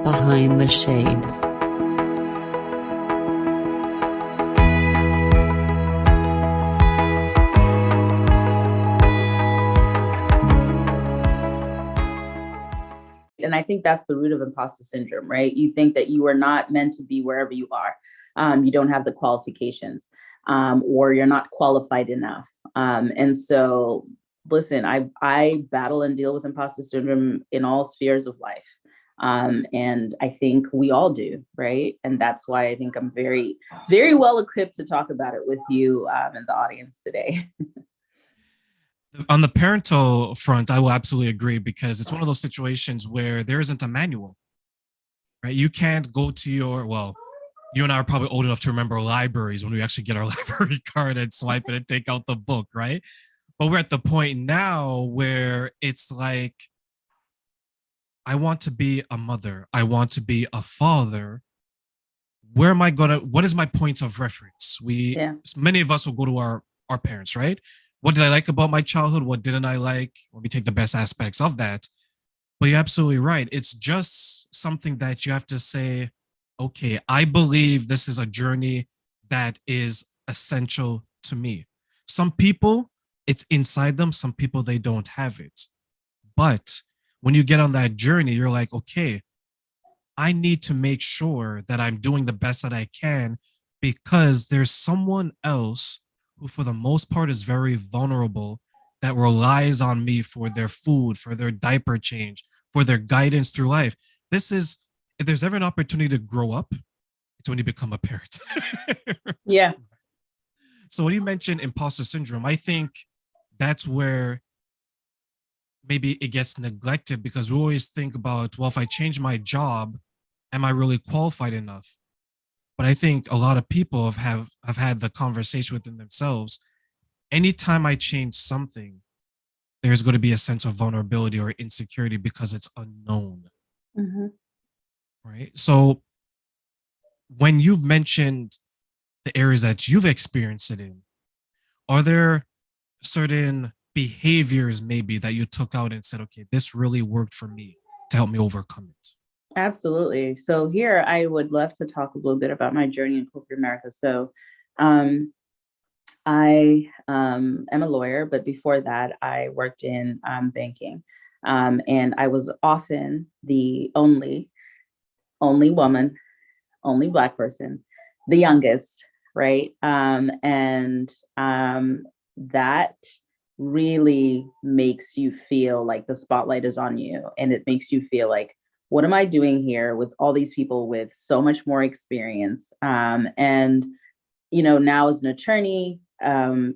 Behind the Shades. And I think that's the root of imposter syndrome, right? You think that you are not meant to be wherever you are. You don't have the qualifications, or you're not qualified enough. And so, listen, I battle and deal with imposter syndrome in all spheres of life. And I think we all do, right? And that's why I think I'm very, very well equipped to talk about it with you and the audience today. On the parental front, I will absolutely agree because it's one of those situations where there isn't a manual, right? You can't go to well, you and I are probably old enough to remember libraries when we actually get our library card and swipe it and take out the book, right? But we're at the point now where it's like, I want to be a mother. I want to be a father. What is my point of reference? Yeah. Many of us will go to our parents, right? What did I like about my childhood? What didn't I like? Let me take the best aspects of that. But you're absolutely right. It's just something that you have to say, okay, I believe this is a journey that is essential to me. Some people, it's inside them. Some people, they don't have it. But when you get on that journey, you're like, okay, I need to make sure that I'm doing the best that I can because there's someone else who, for the most part, is very vulnerable that relies on me for their food, for their diaper change, for their guidance through life. If there's ever an opportunity to grow up, it's when you become a parent. Yeah. So when you mention imposter syndrome, I think that's where maybe it gets neglected because we always think about, well, if I change my job, am I really qualified enough? But I think a lot of people have had the conversation within themselves. Anytime I change something, there's going to be a sense of vulnerability or insecurity because it's unknown. Mm-hmm. Right. So when you've mentioned the areas that you've experienced it in, are there certain behaviors maybe that you took out and said, okay, this really worked for me to help me overcome it? Absolutely. So here I would love to talk a little bit about my journey in corporate America. So um, I am a lawyer, but before that, I worked in banking. And I was often the only woman, only Black person, the youngest, right? And that really makes you feel like the spotlight is on you. And it makes you feel like, what am I doing here with all these people with so much more experience? And now as an attorney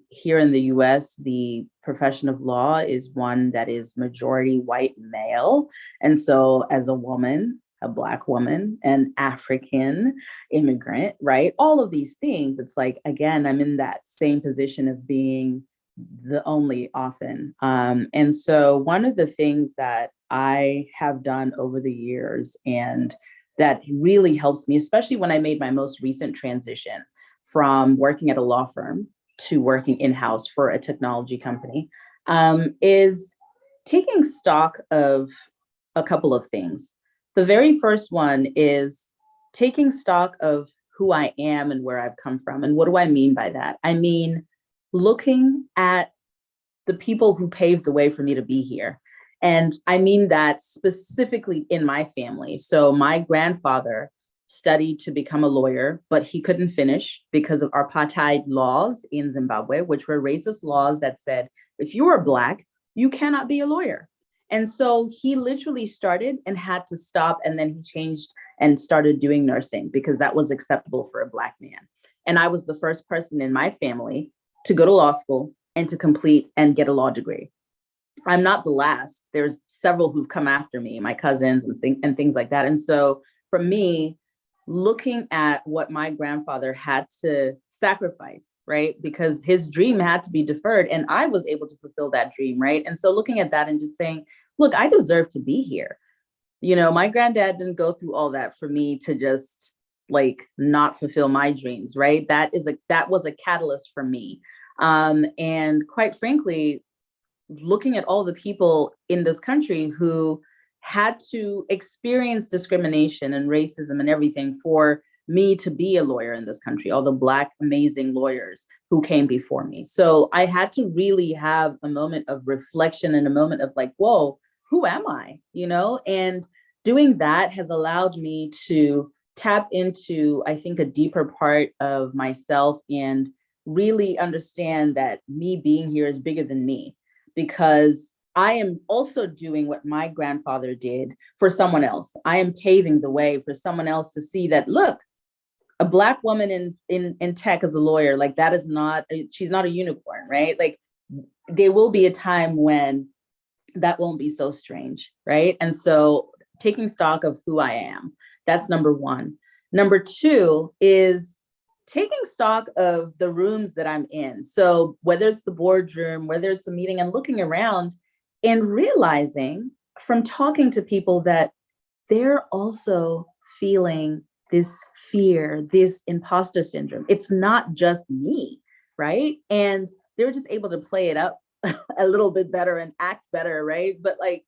here in the US, the profession of law is one that is majority white male. And so, as a woman, a Black woman, an African immigrant, right? All of these things, it's like, again, I'm in that same position of being the only often. And so, one of the things that I have done over the years and that really helps me, especially when I made my most recent transition from working at a law firm to working in-house for a technology company, is taking stock of a couple of things. The very first one is taking stock of who I am and where I've come from. And what do I mean by that? I mean, looking at the people who paved the way for me to be here. And I mean that specifically in my family. So my grandfather studied to become a lawyer, but he couldn't finish because of apartheid laws in Zimbabwe, which were racist laws that said, if you are Black, you cannot be a lawyer. And so he literally started and had to stop. And then he changed and started doing nursing because that was acceptable for a Black man. And I was the first person in my family to go to law school and to complete and get a law degree. I'm not the last. There's several who've come after me, my cousins and things like that. And so for me, looking at what my grandfather had to sacrifice, right? Because his dream had to be deferred and I was able to fulfill that dream, right? And so looking at that and just saying, look, I deserve to be here. My granddad didn't go through all that for me to just like not fulfill my dreams, right? That was a catalyst for me. And quite frankly, looking at all the people in this country who had to experience discrimination and racism and everything for me to be a lawyer in this country, all the Black amazing lawyers who came before me. So I had to really have a moment of reflection and a moment of like, whoa, who am I? You know, and doing that has allowed me to tap into, I think, a deeper part of myself and really understand that me being here is bigger than me, because I am also doing what my grandfather did for someone else. I am paving the way for someone else to see that, look, a Black woman in tech as a lawyer, like that is not, she's not a unicorn, right? Like there will be a time when that won't be so strange, right? And so taking stock of who I am, that's number one. Number two is taking stock of the rooms that I'm in. So whether it's the boardroom, whether it's a meeting, I'm looking around and realizing from talking to people that they're also feeling this fear, this imposter syndrome. It's not just me, right? And they're just able to play it up a little bit better and act better, right? But like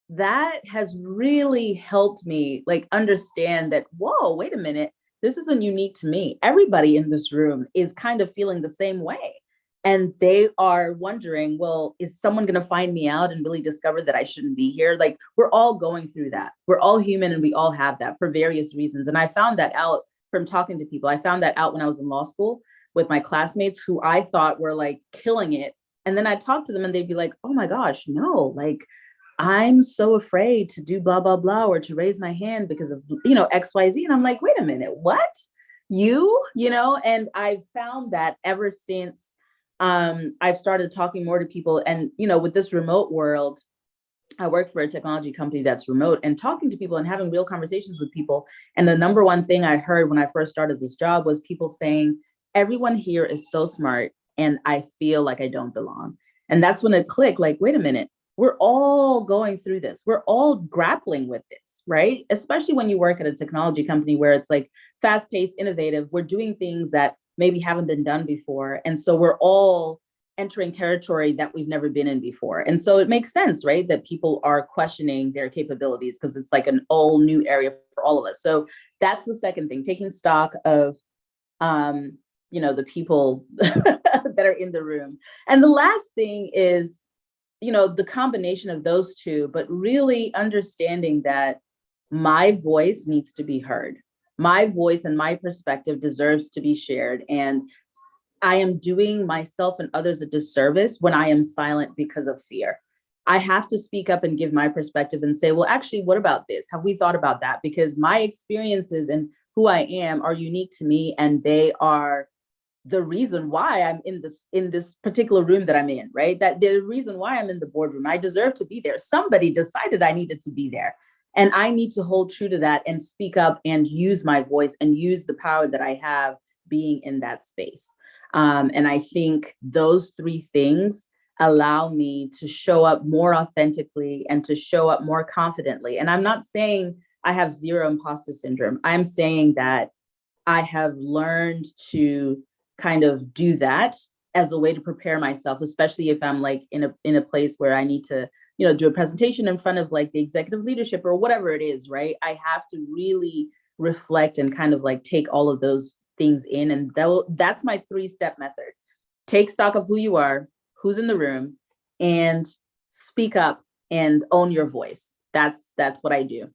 that has really helped me like understand that, whoa, wait a minute, this isn't unique to me. Everybody in this room is kind of feeling the same way. And they are wondering, well, is someone going to find me out and really discover that I shouldn't be here? Like we're all going through that. We're all human and we all have that for various reasons. And I found that out from talking to people. I found that out when I was in law school with my classmates who I thought were like killing it. And then I'd talk to them and they'd be like, oh my gosh, no, like I'm so afraid to do blah, blah, blah, or to raise my hand because of, you know, XYZ. And I'm like, wait a minute, what? You know, and I've found that ever since I've started talking more to people. And, you know, with this remote world, I work for a technology company that's remote, and talking to people and having real conversations with people. And the number one thing I heard when I first started this job was people saying, everyone here is so smart and I feel like I don't belong. And that's when it clicked, like, wait a minute, we're all going through this. We're all grappling with this, right? Especially when you work at a technology company where it's like fast-paced, innovative. We're doing things that maybe haven't been done before. And so we're all entering territory that we've never been in before. And so it makes sense, right? That people are questioning their capabilities because it's like an all new area for all of us. So that's the second thing, taking stock of, you know, the people that are in the room. And the last thing is, you know, the combination of those two, but really understanding that my voice needs to be heard. My voice and my perspective deserves to be shared. And I am doing myself and others a disservice when I am silent because of fear. I have to speak up and give my perspective and say, well, actually, what about this? Have we thought about that? Because my experiences and who I am are unique to me, and they are the reason why I'm in this particular room that I'm in, right? That the reason why I'm in the boardroom. I deserve to be there. Somebody decided I needed to be there. And I need to hold true to that and speak up and use my voice and use the power that I have being in that space. And I think those three things allow me to show up more authentically and to show up more confidently. And I'm not saying I have zero imposter syndrome. I'm saying that I have learned to kind of do that as a way to prepare myself, especially if I'm like in a place where I need to, you know, do a presentation in front of like the executive leadership or whatever it is, right? I have to really reflect and kind of like take all of those things in. And that's my 3-step method. Take stock of who you are, who's in the room, and speak up and own your voice. That's what I do.